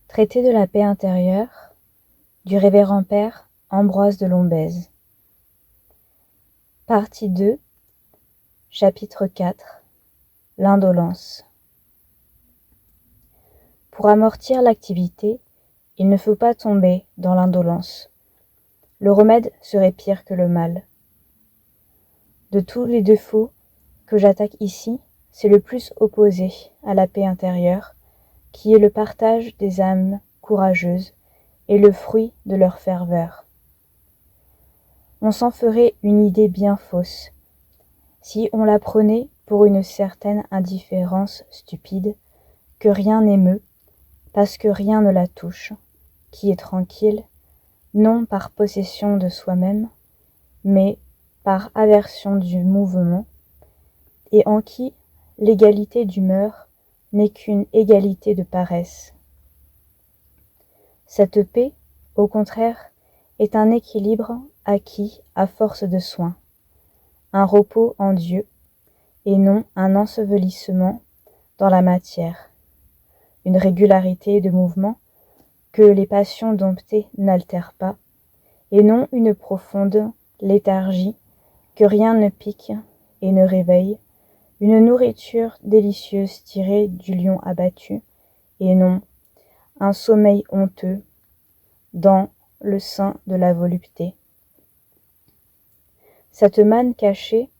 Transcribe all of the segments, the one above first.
Traité de la paix intérieure du révérend père Ambroise de Lombez. Partie 2, chapitre 4. L'indolence. Pour amortir l'activité, il ne faut pas tomber dans l'indolence. Le remède serait pire que le mal. De tous les défauts que j'attaque ici, c'est le plus opposé à la paix intérieure, qui est le partage des âmes courageuses et le fruit de leur ferveur. On s'en ferait une idée bien fausse, si on la prenait pour une certaine indifférence stupide, que rien n'émeut, parce que rien ne la touche, qui est tranquille, non par possession de soi-même, mais par aversion du mouvement, et en qui l'égalité d'humeur n'est qu'une égalité de paresse. Cette paix, au contraire, est un équilibre acquis à force de soins, un repos en Dieu, et non un ensevelissement dans la matière, une régularité de mouvement que les passions domptées n'altèrent pas, et non une profonde léthargie que rien ne pique et ne réveille, une nourriture délicieuse tirée du lion abattu, et non un sommeil honteux dans le sein de la volupté. Cette manne cachée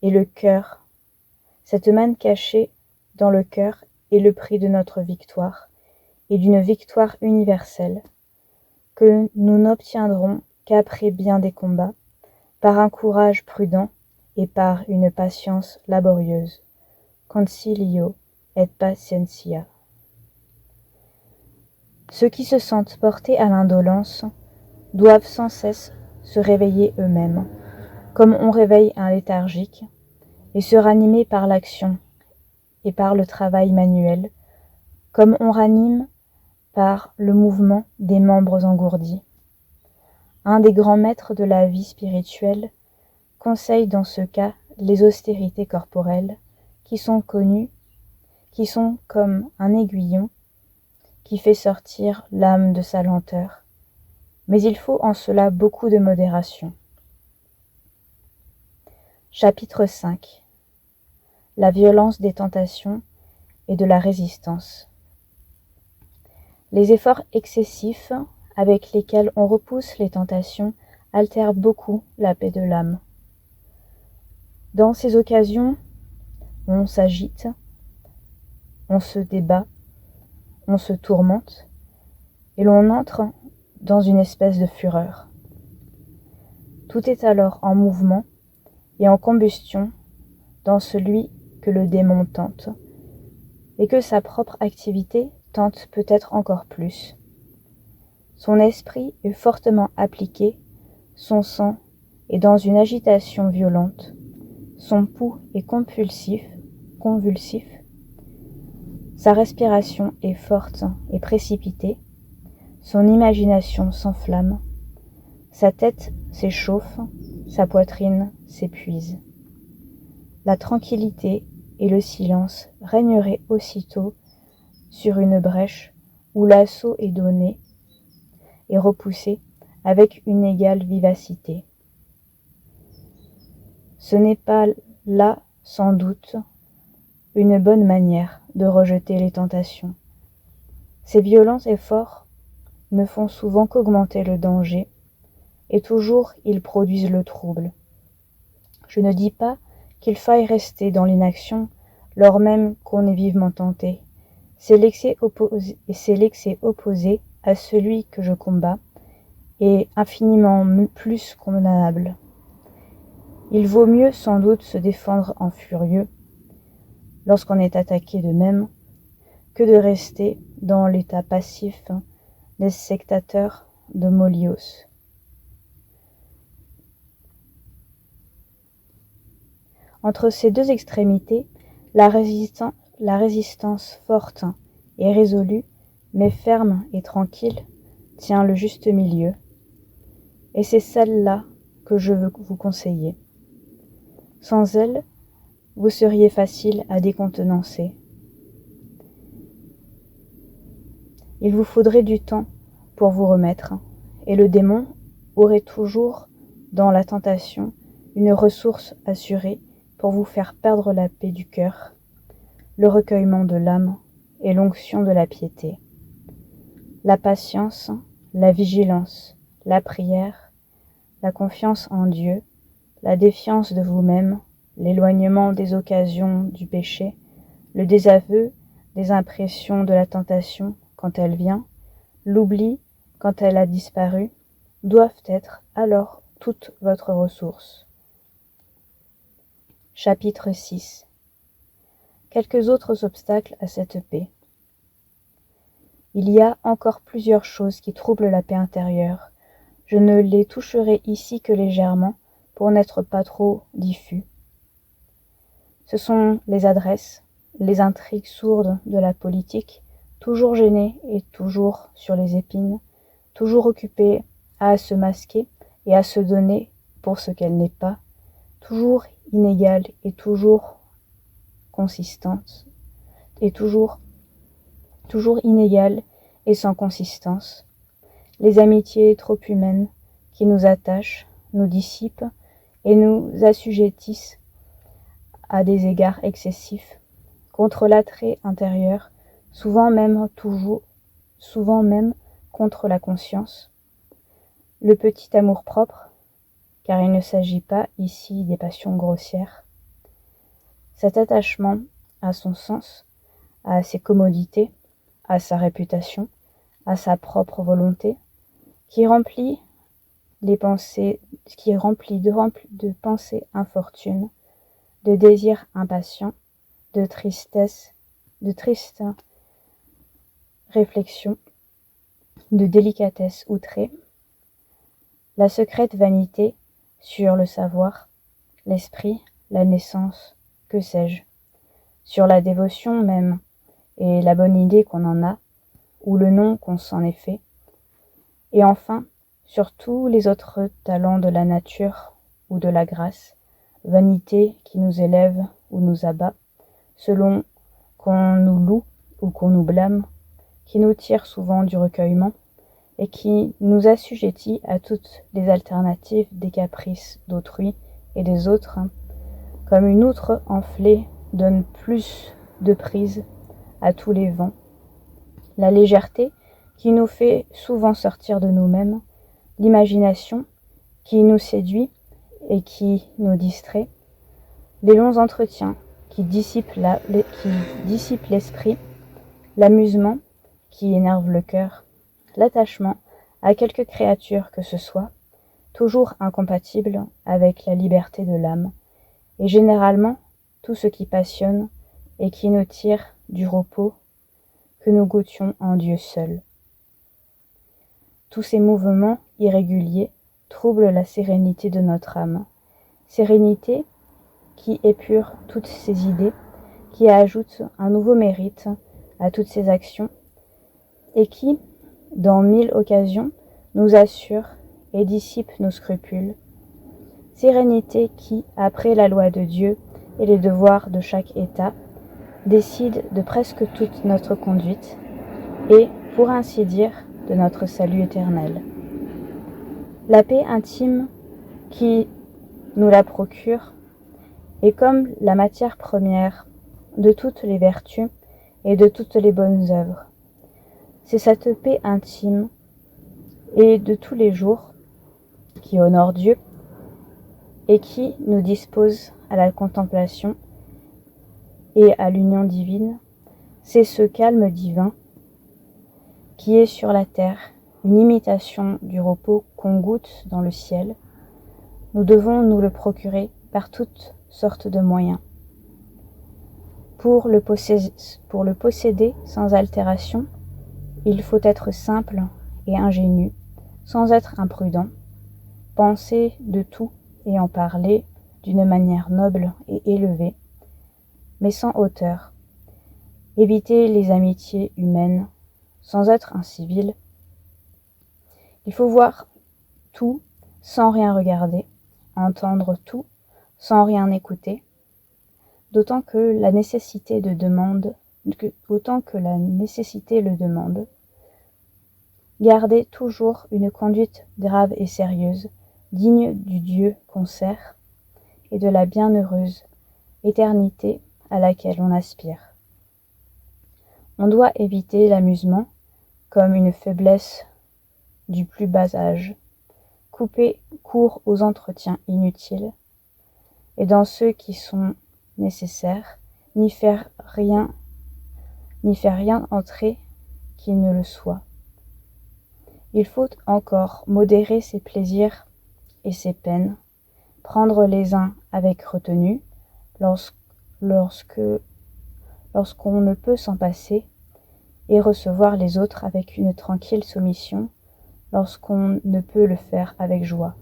est le cœur. Cette manne cachée dans le cœur est le prix de notre victoire, et d'une victoire universelle, que nous n'obtiendrons qu'après bien des combats, par un courage prudent et par une patience laborieuse. Concilio et patientia. Ceux qui se sentent portés à l'indolence doivent sans cesse se réveiller eux-mêmes, comme on réveille un léthargique, et se ranimer par l'action et par le travail manuel, comme on ranime par le mouvement des membres engourdis. Un des grands maîtres de la vie spirituelle conseille dans ce cas les austérités corporelles, qui sont connues, qui sont comme un aiguillon qui fait sortir l'âme de sa lenteur, mais il faut en cela beaucoup de modération. Chapitre 5. La violence des tentations et de la résistance. Les efforts excessifs avec lesquels on repousse les tentations altèrent beaucoup la paix de l'âme. Dans ces occasions, on s'agite, on se débat, on se tourmente, et l'on entre dans une espèce de fureur. Tout est alors en mouvement et en combustion dans celui que le démon tente, et que sa propre activité tente peut-être encore plus. Son esprit est fortement appliqué, son sang est dans une agitation violente, son pouls est convulsif, sa respiration est forte et précipitée, son imagination s'enflamme, sa tête s'échauffe, sa poitrine s'épuise. La tranquillité et le silence régneraient aussitôt sur une brèche où l'assaut est donné et repoussé avec une égale vivacité. Ce n'est pas là, sans doute, une bonne manière de rejeter les tentations. Ces violents efforts ne font souvent qu'augmenter le danger, et toujours ils produisent le trouble. Je ne dis pas qu'il faille rester dans l'inaction lors même qu'on est vivement tenté. C'est l'excès opposé à celui que je combats, et infiniment plus condamnable. Il vaut mieux sans doute se défendre en furieux, lorsqu'on est attaqué de même, que de rester dans l'état passif des sectateurs de Molios. Entre ces deux extrémités, la la résistance forte et résolue, mais ferme et tranquille, tient le juste milieu, et c'est celle-là que je veux vous conseiller. Sans elle, vous seriez facile à décontenancer. Il vous faudrait du temps pour vous remettre, et le démon aurait toujours, dans la tentation, une ressource assurée pour vous faire perdre la paix du cœur, le recueillement de l'âme et l'onction de la piété. La patience, la vigilance, la prière, la confiance en Dieu, la défiance de vous-même, l'éloignement des occasions du péché, le désaveu des impressions de la tentation quand elle vient, l'oubli quand elle a disparu, doivent être alors toute votre ressource. Chapitre 6. Quelques autres obstacles à cette paix. Il y a encore plusieurs choses qui troublent la paix intérieure. Je ne les toucherai ici que légèrement, pour n'être pas trop diffus. Ce sont les adresses, les intrigues sourdes de la politique, toujours gênée et toujours sur les épines, toujours occupée à se masquer et à se donner pour ce qu'elle n'est pas, toujours inégale et toujours consistante, et toujours inégale et sans consistance. Les amitiés trop humaines qui nous attachent, nous dissipent et nous assujettissent à des égards excessifs, contre l'attrait intérieur, souvent même contre la conscience. Le petit amour-propre, car il ne s'agit pas ici des passions grossières. Cet attachement à son sens, à ses commodités, à sa réputation, à sa propre volonté, qui remplit de pensées infortunes, de désirs impatients, de tristes réflexions, de délicatesse outrée, la secrète vanité sur le savoir, l'esprit, la naissance, que sais-je, sur la dévotion même, et la bonne idée qu'on en a, ou le nom qu'on s'en est fait, et enfin, sur tous les autres talents de la nature ou de la grâce, vanité qui nous élève ou nous abat, selon qu'on nous loue ou qu'on nous blâme, qui nous tire souvent du recueillement, et qui nous assujettit à toutes les alternatives des caprices d'autrui et des autres, comme une outre enflée donne plus de prise à tous les vents. La légèreté qui nous fait souvent sortir de nous-mêmes, l'imagination qui nous séduit et qui nous distrait, les longs entretiens qui dissipent l'esprit, l'amusement qui énerve le cœur, l'attachement à quelque créature que ce soit, toujours incompatible avec la liberté de l'âme, et généralement tout ce qui passionne et qui nous tire du repos que nous goûtions en Dieu seul. Tous ces mouvements irréguliers troublent la sérénité de notre âme, sérénité qui épure toutes ces idées, qui ajoute un nouveau mérite à toutes ces actions, et qui, dans 1000 occasions, nous assure et dissipe nos scrupules. Sérénité qui, après la loi de Dieu et les devoirs de chaque État, décide de presque toute notre conduite et, pour ainsi dire, de notre salut éternel. La paix intime qui nous la procure est comme la matière première de toutes les vertus et de toutes les bonnes œuvres. C'est cette paix intime et de tous les jours qui honore Dieu et qui nous dispose à la contemplation et à l'union divine. C'est ce calme divin qui est sur la terre, une imitation du repos qu'on goûte dans le ciel. Nous devons nous le procurer par toutes sortes de moyens. Pour le posséder sans altération, il faut être simple et ingénu, sans être imprudent, penser de tout et en parler d'une manière noble et élevée, mais sans hauteur, éviter les amitiés humaines sans être incivil. Il faut voir tout sans rien regarder, entendre tout sans rien écouter, autant que la nécessité le demande. Garder toujours une conduite grave et sérieuse, digne du Dieu qu'on sert et de la bienheureuse éternité à laquelle on aspire. On doit éviter l'amusement comme une faiblesse du plus bas âge, couper court aux entretiens inutiles, et dans ceux qui sont nécessaires, n'y faire rien entrer qui ne le soit. Il faut encore modérer ses plaisirs et ses peines, prendre les uns avec retenue, lorsqu'on ne peut s'en passer, et recevoir les autres avec une tranquille soumission, lorsqu'on ne peut le faire avec joie.